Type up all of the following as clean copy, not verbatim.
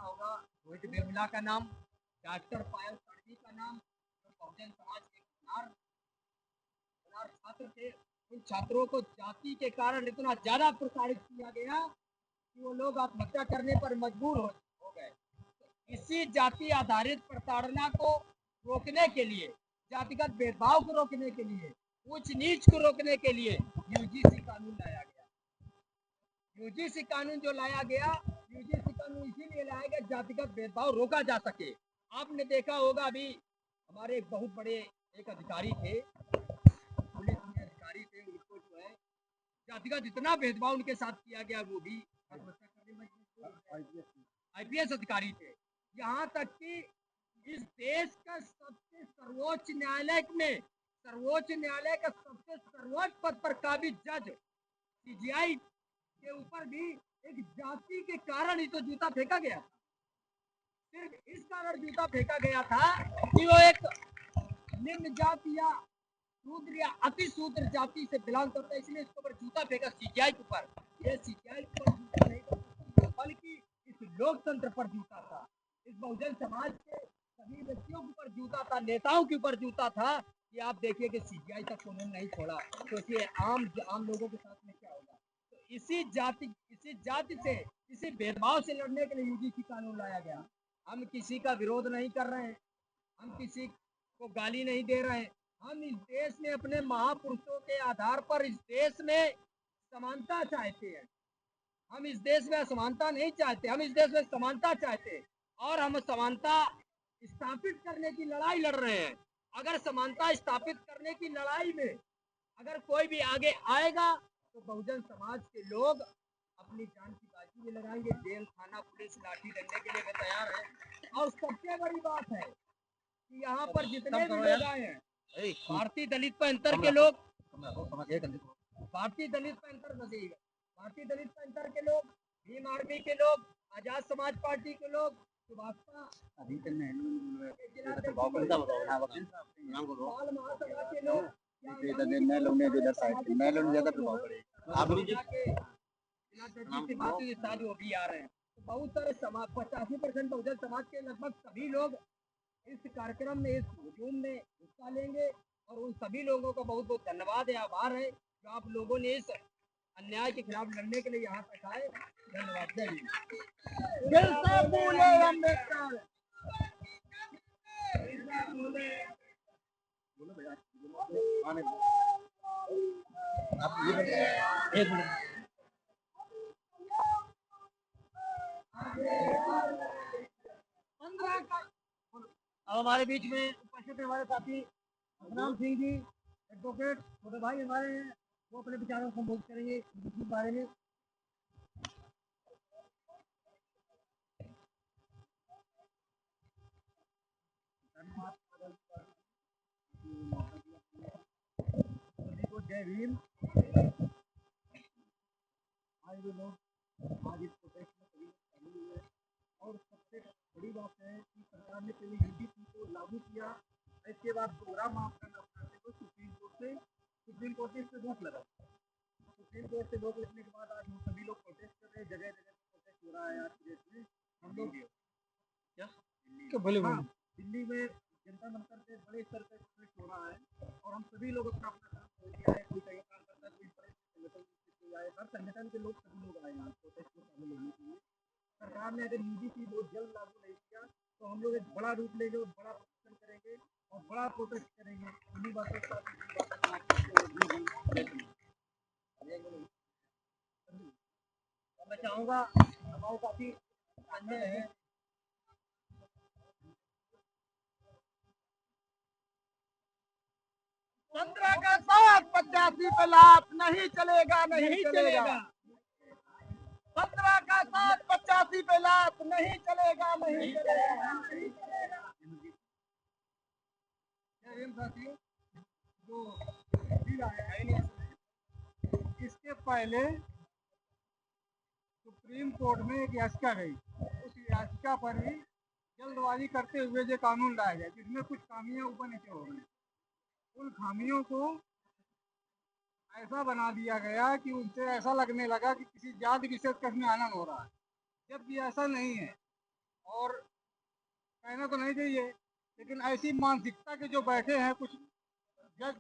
होगा रोहित वेमुला का नाम, डॉक्टर पायल तडवी का नाम, जो बहुजन समाज के छात्र थे। उन छात्रों को जाति के कारण इतना ज्यादा प्रताड़ित किया गया कि वो लोग आत्महत्या करने पर मजबूर हो गए। इसी जाति आधारित प्रताड़ना को रोकने के लिए, जातिगत भेदभाव को रोकने के लिए, उच्च नीच को रोकने के लिए यूजीसी कानून लाया गया। यूजीसी कानून जो लाया गया, यूजीसी कानून इसीलिए लाया गया जातिगत भेदभाव रोका जा सके। आपने देखा होगा अभी हमारे एक बहुत बड़े एक अधिकारी थे, पुलिस में अधिकारी थे, उनको जो है जातिगत इतना भेदभाव उनके साथ किया गया, वो भी आईपीएस अधिकारी थे। यहाँ तक कि इस देश का सबसे सर्वोच्च न्यायालय में, सर्वोच्च न्यायालय का सबसे सर्वोच्च पद पर काबिज जज सीजीआई के ऊपर भी एक जाति के कारण ही तो जूता फेंका गया। सिर्फ इस कारण जूता फेंका गया था कि वो एक निम्न जाति या शूद्र या अति शूद्र जाति से बिलोंग करता है, इसलिए इसके ऊपर जूता फेंका सीजीआई के ऊपर। ये सीजीआई के ऊपर जूता नहीं था, बल्कि इस लोकतंत्र पर जूता था, इस बहुजन समाज के सभी व्यक्तियों के ऊपर जूता था, नेताओं के ऊपर जूता था कि आप देखिए कि सीजीआई तक उन्होंने नहीं छोड़ा, तो इसलिए आम लोगों के साथ में क्या होगा। तो इसी जाति से, इसी भेदभाव से लड़ने के लिए यूजीसी कानून लाया गया। हम किसी का विरोध नहीं कर रहे हैं, हम किसी को गाली नहीं दे रहे हैं, हम इस देश में अपने महापुरुषों के आधार पर इस देश में समानता चाहते हैं। हम इस देश में असमानता नहीं चाहते, हम इस देश में समानता चाहते हैं और हम समानता स्थापित करने की लड़ाई लड़ रहे हैं। अगर समानता स्थापित करने की लड़ाई में अगर कोई भी आगे आएगा तो बहुजन समाज के लोग अपनी जान की बाजी में लगाएंगे, जेल, थाना, पुलिस, लाठी डंडे के लिए भी तैयार है। और सबसे बड़ी बात है कि यहाँ पर जितने भी लोग आए हैं, भारतीय दलित पैंथर के लोग, भारतीय दलित पैंथर बचेगा, भारतीय दलित पैंथर के लोग, भीम आर्मी के लोग, आजाद समाज पार्टी के लोग, सुभाषपा महासभा के लोग, वो भी आ रहे हैं। बहुत सारे समाज 85% बहुजन समाज के लगभग सभी लोग इस कार्यक्रम में, इस हुजूम में हिस्सा लेंगे और उन सभी लोगों का बहुत बहुत धन्यवाद है, आभार है जो आप लोगों ने इस अन्याय के खिलाफ लड़ने के लिए यहाँ तक आए। धन्यवाद। जय हिंद। बिरसा फुले अम्बेडकर। एक मिनट। अब हमारे बीच में उपस्थित हमारे साथी सतनाम सिंह जी, एडवोकेट छोटे भाई हमारे हैं, वो अपने विचारों को संबोधित करेंगे इस बारे में। सभी को जय भीम। आज भी लोग आज इस प्रोटेस्ट में सभी शामिल हुए और सबसे बड़ी बात है कि सरकार ने पहले यूडीपी को लागू किया, इसके बाद प्रोग्राम मापदंड अपनाते हुए सुप्रीम कोर्ट से इससे रोक लगा। सुप्रीम कोर्ट से रोक लगने के बाद आज हम सभी लोग प्रोटेस्ट कर रहे हैं, जगह जगह प्रोटेस्ट हो रहा है। आज देश में हम लोग क्या दिल्ली में जनता दल से बड़े स्तर पर प्रोटेस्ट हो रहा है और हम सभी लोग अपना अपना काम छोड़ दिया है। कोई कहीं काम करता है, कोई बड़े संगठन आए, हर संगठन के लोग सभी लोग आए यहाँ प्रोटेस्ट में शामिल होने के लिए। सरकार ने अगर यूडीपी बहुत जल्द लागू नहीं किया तो हम लोग एक बड़ा रूप लेंगे और बड़ा प्रदर्शन करेंगे और बड़ा प्रोटेस्ट करेंगे। उन्हीं बातों के मैं चाहूँगा हमारे साथी संजय है। पंद्रह का साथ 85 पे लाभ नहीं चलेगा, नहीं चलेगा। 15 का साथ 85 पे लाभ नहीं चलेगा, नहीं चलेगा। साथियों, जो इसके पहले सुप्रीम कोर्ट में एक याचिका गई, उस याचिका पर ही जल्दबाजी करते हुए जो कानून लाया गया जिसमें कुछ खामियां ऊपर नीचे हो गई, उन खामियों को ऐसा बना दिया गया कि उनसे ऐसा लगने लगा कि किसी जाति विशेष का इसमें आनंद हो रहा है, जबकि ऐसा नहीं है। और कहना तो नहीं चाहिए, लेकिन ऐसी मानसिकता के जो बैठे हैं कुछ जज,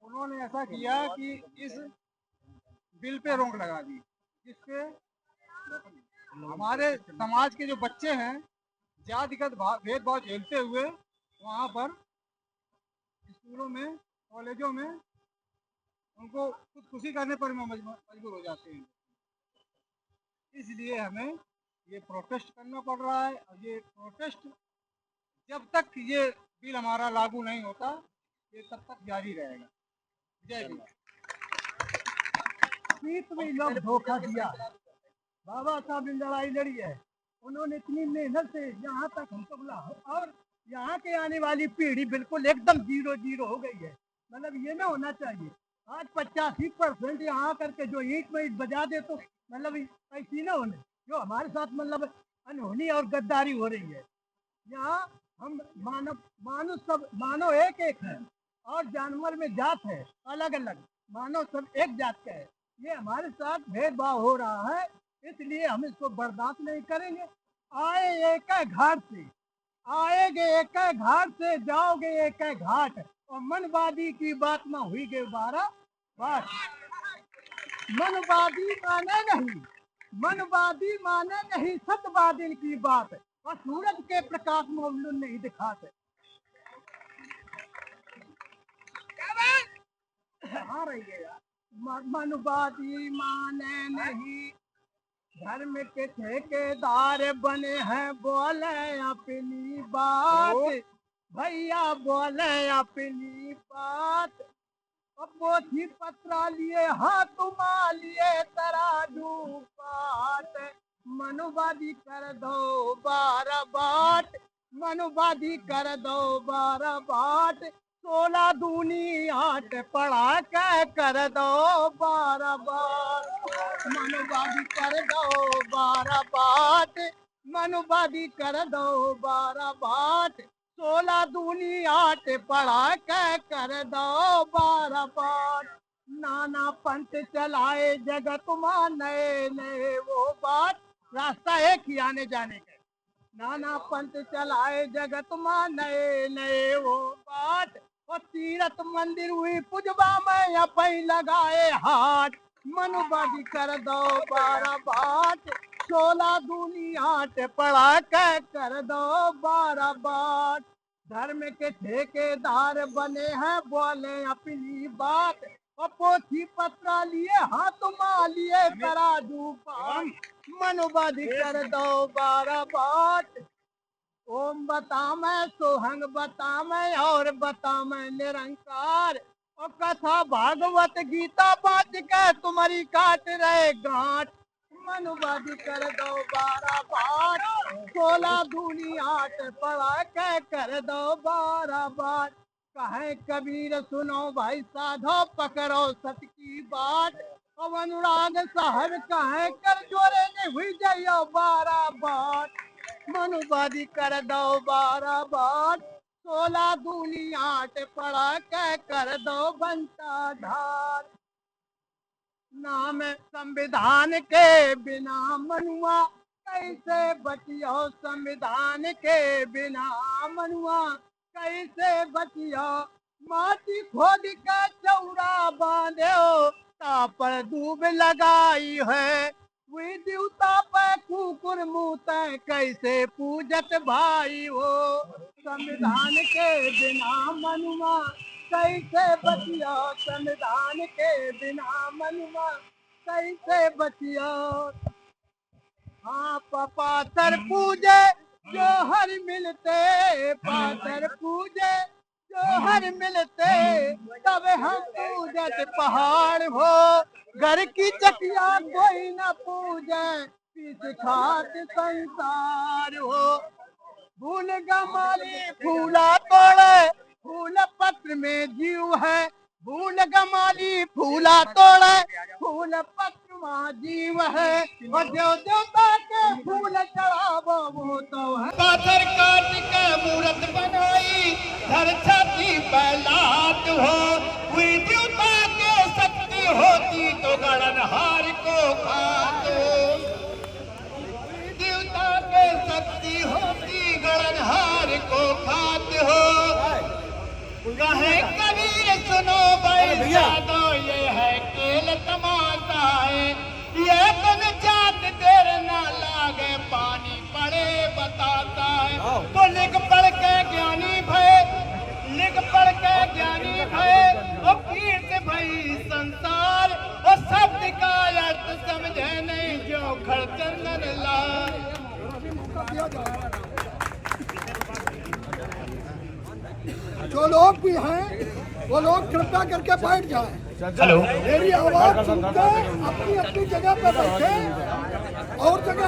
उन्होंने ऐसा किया कि इस बिल पे रोक लगा दी, जिससे हमारे समाज के जो बच्चे हैं जातिगत भेदभाव झेलते हुए वहाँ पर स्कूलों में, कॉलेजों में उनको खुदकुशी करने पर मजबूर हो जाते हैं। इसलिए हमें ये प्रोटेस्ट करना पड़ रहा है, और ये प्रोटेस्ट जब तक ये बिल हमारा लागू नहीं होता ये तब तक जारी रहेगा। जय हिंद। सीट में लोग धोखा दिया, बाबा साहब ने लड़ाई लड़ी है, उन्होंने इतनी मेहनत से यहाँ तक हमको बुला, और यहाँ के आने वाली पीढ़ी बिल्कुल एकदम 0-0 हो गई है। मतलब ये ना होना चाहिए। आज 85% यहाँ करके जो ईंट में ईंट बजा दे तो मतलब ऐसी ना होने, जो हमारे साथ मतलब अनहोनी और गद्दारी हो रही है। यहाँ हम मानव सब मानव एक एक है, और जानवर में जात है अलग अलग, मानव सब एक जात का है। ये हमारे साथ भेदभाव हो रहा है, इसलिए हम इसको बर्दाश्त नहीं करेंगे। आए एक घाट से, आएगे एक घाट से, जाओगे एक घाट, और मनवादी की बात में हुई गई 12 बात। मनवादी माने नहीं, मनवादी माने नहीं सत्यवादी की बात, और सूरज के प्रकाश में उल्लू नहीं दिखाते। कहाँ रही है यार? मनवादी माने नहीं, धर्म के ठेकेदार बने हैं, बोले अपनी बात, भैया बोले अपनी बात। अब पोथी पत्रा लिए हाथ लिए तराजू पाट, मनुवादी कर दो 12 बाट, मनुवादी कर दो 12 बाट, 16 दूनी 8 पढ़ा के कर दो 12 बाट, मनुवादी कर दो 12 बाट, मनुवादी कर दो 12 बाट, 16 दूनी 8 पढ़ा के कर दो 12 बाट। नाना पंथ चलाए जगत मां नए नए वो बात, रास्ता एक ही आने जाने का। नाना पंथ चलाए जगत मां नए नए वो बात, और तीरथ मंदिर हुई पुजवा में अपई लगाए हाथ, मनुवादी कर दो 12 बाट, 16 दूनी 8 पढ़ा के कर दो 12 बाट। धर्म के ठेकेदार बने हैं, बोले अपनी बात, और पोथी पत्रा लिए हाथ लिए तराजू पात, मनुवादी कर दो 12 बाट। ओम बता मैं सोहंग बता मैं और बता मैं निरंकार, और कथा भागवत गीता बात के तुम्हारी काट रहे गांठ, मनुवादी कर दो 12 बाट, 16 दूनी 8 पढ़ा के कर दो 12 बाट। कहे कबीर सुनो भाई साधो, पकड़ो सत की बात, और अनुराग साहब कहे कर जोरे ने हुई जाइयो 12 बाट, मनुवादी कर दो 12 बाट, 16 दूनी 8 पढ़ा के कर दो बनता धार। नाम संविधान के बिना मनुआ कैसे बचियो, संविधान के बिना मनुआ कैसे बचियो, माटी खोद के चौरा बांधो, तापर दूब लगाई है, वे देवता पे कुकुर मुँह कैसे पूजत भाई हो, संविधान के बिना मनुआ कैसे बचियो, संविधान के बिना मनुआ कैसे बचियो। हाँ पाथर पूजे जो हर मिलते, पाथर पूजे जो हर मिलते, तब हम पूजत पहाड़ हो, घर की चकिया कोई न पूजे, पीछ खात संसार हो। फूल गमाली फूला तोड़े, फूल पत्र में जीव है, फूल गमाली फूला तोड़े, फूल पत्र में जीव है, और जो देवता के फूल चढ़ावो वो तो है। पाथर काट के मूरत बनाई, धर छाती बैलात हो, हुई देवता के शक्ति होती तो गणनहार को खातो, देवता के शक्ति कहे कबीर सुनो भाई साधो, ये है खेल तमाशा है, ये तन जात देर ना लागे, पानी पड़े बताता है। तो लिख पढ़ के ज्ञानी भय, लिख पढ़ के ज्ञानी भय, और कीर्त भई संसार, और शब्द का अर्थ समझे नहीं जो खड़चंदन लाल। जो लोग भी हैं वो लोग कृपया करके बैठ जाएं। हेलो, मेरी आवाज सुनकर अपनी अपनी जगह पे बैठे और जगह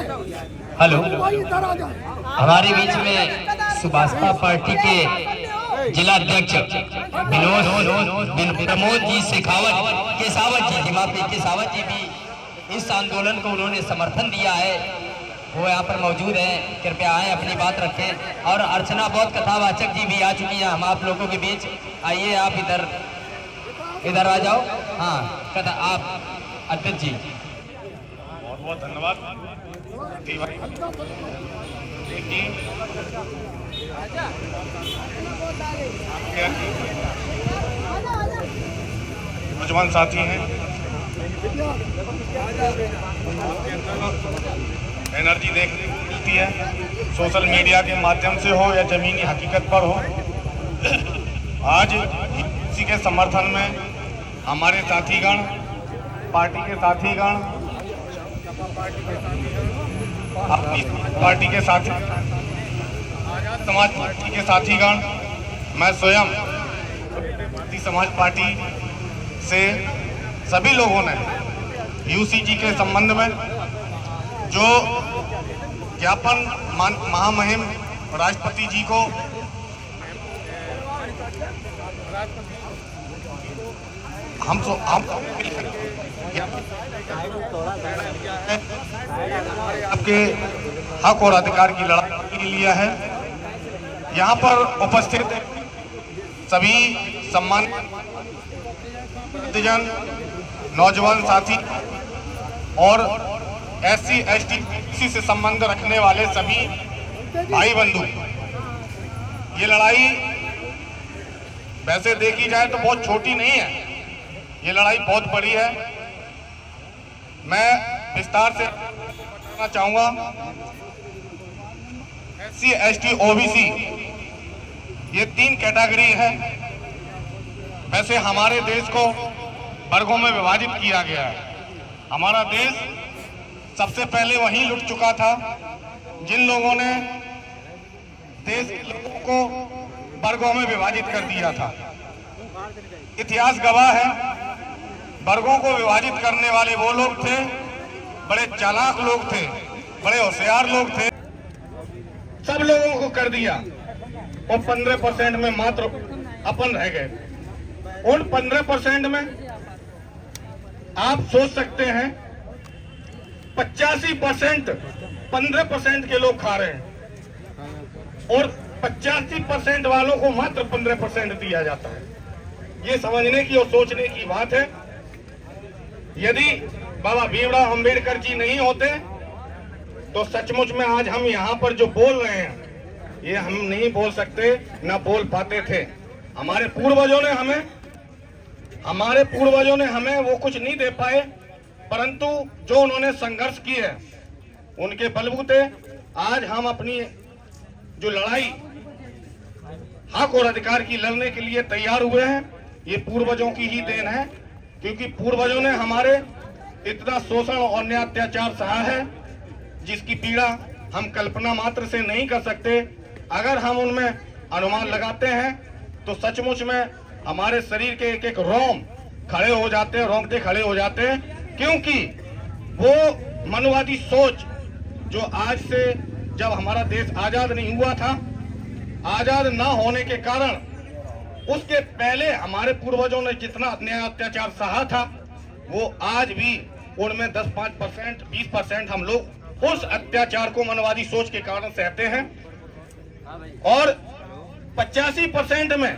हेलो, भाई इधर आ जाए। हमारे बीच में सुभाषपा पार्टी के जिला अध्यक्ष प्रमोद जी शेखावत केसावत जी भी इस आंदोलन को उन्होंने समर्थन दिया है, वो यहाँ पर मौजूद हैं। कृपया आए, अपनी बात रखें। और अर्चना बौद्ध कथावाचक जी भी आ चुकी हैं हम आप लोगों के बीच। आइए, आप इधर आ जाओ। हाँ, कथा आप अध्यक्ष जी। बहुत बहुत धन्यवाद। नौजवान साथी हैं, एनर्जी देखने को मिलती है, सोशल मीडिया के माध्यम से हो या जमीनी हकीकत पर हो। आज इसी के समर्थन में हमारे साथीगण, पार्टी के साथीगण, अपनी पार्टी के साथी, समाज पार्टी के साथीगण, मैं स्वयं समाज पार्टी से सभी लोगों ने यूसीजी के संबंध में जो ज्ञापन महामहिम राष्ट्रपति जी को हम आपके हक और अधिकार की लड़ाई के लिए है। यहाँ पर उपस्थित सभी सम्मानित जन, नौजवान साथी और SC ST से संबंध रखने वाले सभी भाई बंधु, ये लड़ाई वैसे देखी जाए तो बहुत छोटी नहीं है, ये लड़ाई बहुत बड़ी है। मैं विस्तार से बताना चाहूँगा, SC ST OBC ये 3 कैटेगरी है। वैसे हमारे देश को वर्गों में विभाजित किया गया है। हमारा देश सबसे पहले वहीं लुट चुका था जिन लोगों ने देश के लोगों को वर्गों में विभाजित कर दिया था। इतिहास गवाह है, वर्गों को विभाजित करने वाले वो लोग थे, बड़े चालाक लोग थे, बड़े होशियार लोग थे। सब लोगों को कर दिया और 15% में मात्र अपन रह गए। उन 15% में आप सोच सकते हैं 85% 15% के लोग खा रहे हैं और 85% वालों को मात्र 15% दिया जाता है। ये समझने की और सोचने की बात है। यदि बाबा भीमराव अंबेडकर जी नहीं होते तो सचमुच में आज हम यहाँ पर जो बोल रहे हैं ये हम नहीं बोल सकते, ना बोल पाते थे। हमारे पूर्वजों ने हमें वो कुछ नहीं दे पाए, परंतु जो उन्होंने संघर्ष की है उनके बलबूते आज हम अपनी जो लड़ाई हक और अधिकार की लड़ने के लिए तैयार हुए हैं। ये पूर्वजों की ही देन है, क्योंकि पूर्वजों ने हमारे इतना शोषण और अन्याय अत्याचार सहा है जिसकी पीड़ा हम कल्पना मात्र से नहीं कर सकते। अगर हम उनमें अनुमान लगाते हैं तो सचमुच में हमारे शरीर के एक एक रोम खड़े हो जाते हैं, रोंगटे खड़े हो जाते हैं, क्योंकि वो मनुवादी सोच जो आज से जब हमारा देश आजाद नहीं हुआ था, आजाद ना होने के कारण उसके पहले हमारे पूर्वजों ने जितना अन्याय अत्याचार सहा था वो आज भी उनमें 10-5%, 20% हम लोग उस अत्याचार को मनवादी सोच के कारण सहते हैं। और 85% में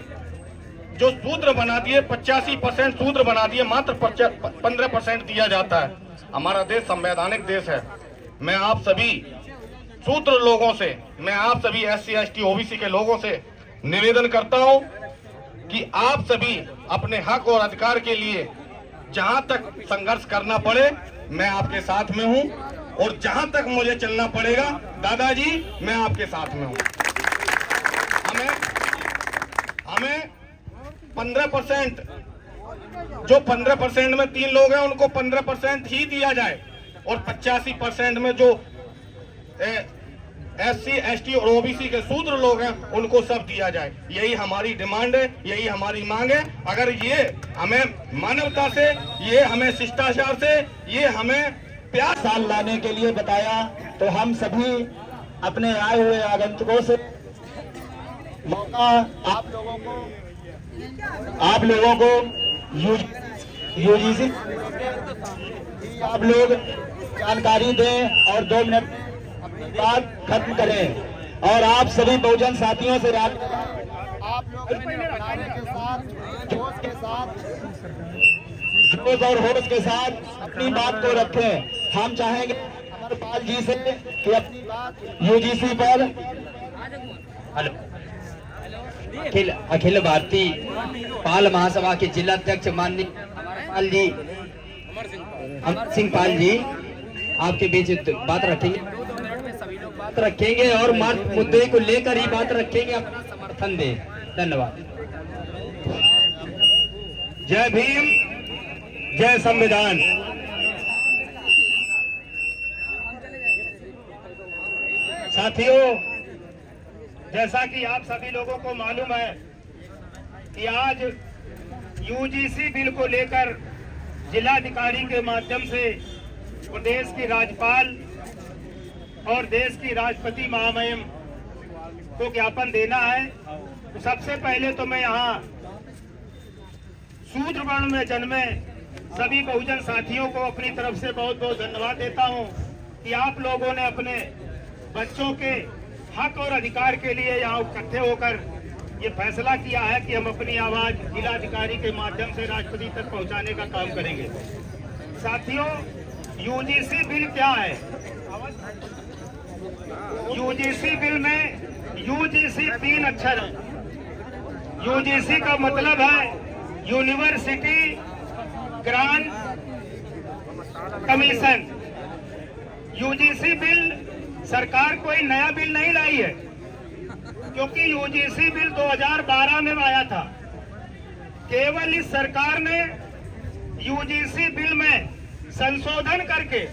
जो सूत्र बना दिए, 85% सूत्र बना दिए, मात्र 15% दिया जाता है। हमारा देश संवैधानिक देश है। मैं आप सभी सूत्र लोगों से, मैं आप सभी SC ST OBC के लोगों से निवेदन करता हूं कि आप सभी अपने हक और अधिकार के लिए जहां तक संघर्ष करना पड़े मैं आपके साथ में हूं, और जहां तक मुझे चलना पड़ेगा दादाजी मैं आपके साथ में हूं। हमें 15%, जो 15% में 3 लोग हैं उनको 15% ही दिया जाए, और 85% में जो SC, ST और OBC के शूद्र लोग हैं उनको सब दिया जाए। यही हमारी डिमांड है, यही हमारी मांग है। अगर ये हमें मानवता से, ये हमें शिष्टाचार से, ये हमें प्यार साल लाने के लिए बताया, तो हम सभी अपने आए हुए आगंतुकों से मौका आप लोगों को UGC आप लोग जानकारी दें और 2 मिनट बात खत्म करें, और आप सभी बहुजन साथियों से आप लोग के साथ जोश और होश के साथ अपनी बात को रखें। हम चाहेंगे अमरपाल जी से कि अपनी बात UGC पर अखिल भारतीय पाल महासभा के जिला अध्यक्ष माननीय अमर सिंह पाल जी आपके बीच बात रखेंगे। 2 मिनट में सभी लोग बात रखेंगे और मुद्दे को लेकर ही बात रखेंगे, अपना समर्थन दें। धन्यवाद। जय भीम, जय संविधान। साथियों, जैसा कि आप सभी लोगों को मालूम है कि आज UGC बिल को लेकर जिलाधिकारी के माध्यम से प्रदेश की राज्यपाल और देश की राष्ट्रपति महामहिम को ज्ञापन देना है। तो सबसे पहले तो मैं यहाँ शूद्र वर्ण में जन्मे सभी बहुजन साथियों को अपनी तरफ से बहुत बहुत धन्यवाद देता हूँ कि आप लोगों ने अपने बच्चों के हक और अधिकार के लिए यहाँ इकट्ठे होकर ये फैसला किया है कि हम अपनी आवाज जिलाधिकारी के माध्यम से राष्ट्रपति तक पहुँचाने का काम करेंगे। साथियों, UGC बिल क्या है? UGC बिल में UGC 3 अक्षर है। UGC का मतलब है university grant commission. UGC bill सरकार कोई नया बिल नहीं लाई है, क्योंकि UGC बिल 2012 में आया था। केवल इस सरकार ने UGC बिल में संशोधन करके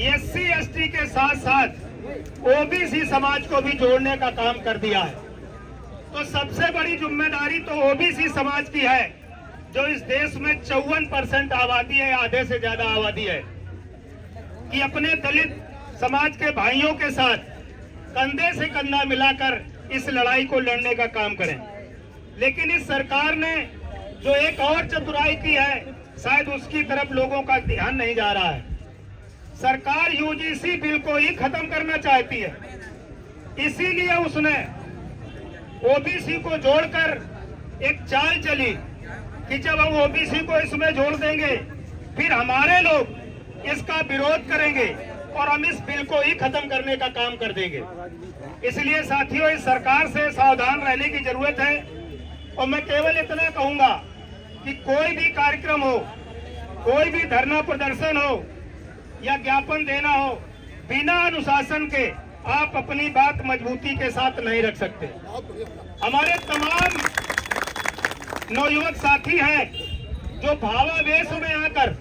SC ST के साथ साथ OBC समाज को भी जोड़ने का काम कर दिया है। तो सबसे बड़ी जिम्मेदारी तो OBC समाज की है, जो इस देश में 54% आबादी है, आधे से ज्यादा आबादी है, कि अपने दलित समाज के भाइयों के साथ कंधे से कंधा मिलाकर इस लड़ाई को लड़ने का काम करें। लेकिन इस सरकार ने जो एक और चतुराई की है, शायद उसकी तरफ लोगों का ध्यान नहीं जा रहा है। सरकार UGC बिल को ही खत्म करना चाहती है, इसीलिए उसने OBC को जोड़कर एक चाल चली कि जब हम OBC को इसमें जोड़ देंगे फिर हमारे लोग इसका विरोध करेंगे और हम इस बिल को ही खत्म करने का काम कर देंगे। इसलिए साथियों, इस सरकार से सावधान रहने की जरूरत है। और मैं केवल इतना कहूंगा कि कोई भी कार्यक्रम हो, कोई भी धरना प्रदर्शन हो या ज्ञापन देना हो, बिना अनुशासन के आप अपनी बात मजबूती के साथ नहीं रख सकते। हमारे तमाम नवयुवक साथी हैं जो भावावेश में आकर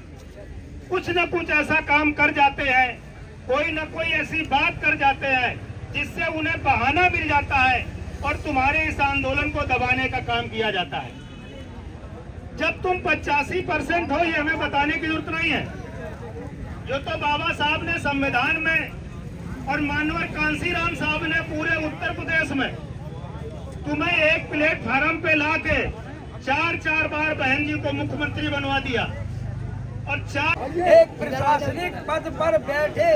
कुछ न कुछ ऐसा काम कर जाते हैं, कोई न कोई ऐसी बात कर जाते हैं जिससे उन्हें बहाना मिल जाता है और तुम्हारे इस आंदोलन को दबाने का काम किया जाता है। जब तुम 85% हो, ये हमें बताने की जरूरत नहीं है। जो तो बाबा साहब ने संविधान में और मानवर कांसीराम साहब ने पूरे उत्तर प्रदेश में तुम्हें एक प्लेटफार्म पे लाके 4 बार बहन जी को मुख्यमंत्री बनवा दिया और एक प्रशासनिक पद पर बैठे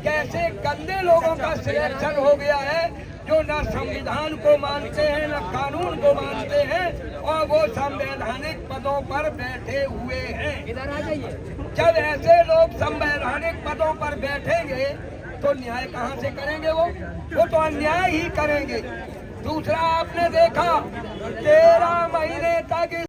कैसे गंदे लोगों का सिलेक्शन हो गया है, जो न संविधान को मानते हैं न कानून को मानते हैं और वो संवैधानिक पदों पर बैठे हुए हैं। इधर आ जाइए। जब ऐसे लोग संवैधानिक पदों पर बैठेंगे तो न्याय कहाँ से करेंगे? वो तो अन्याय ही करेंगे। दूसरा आपने देखा 13 महीने तक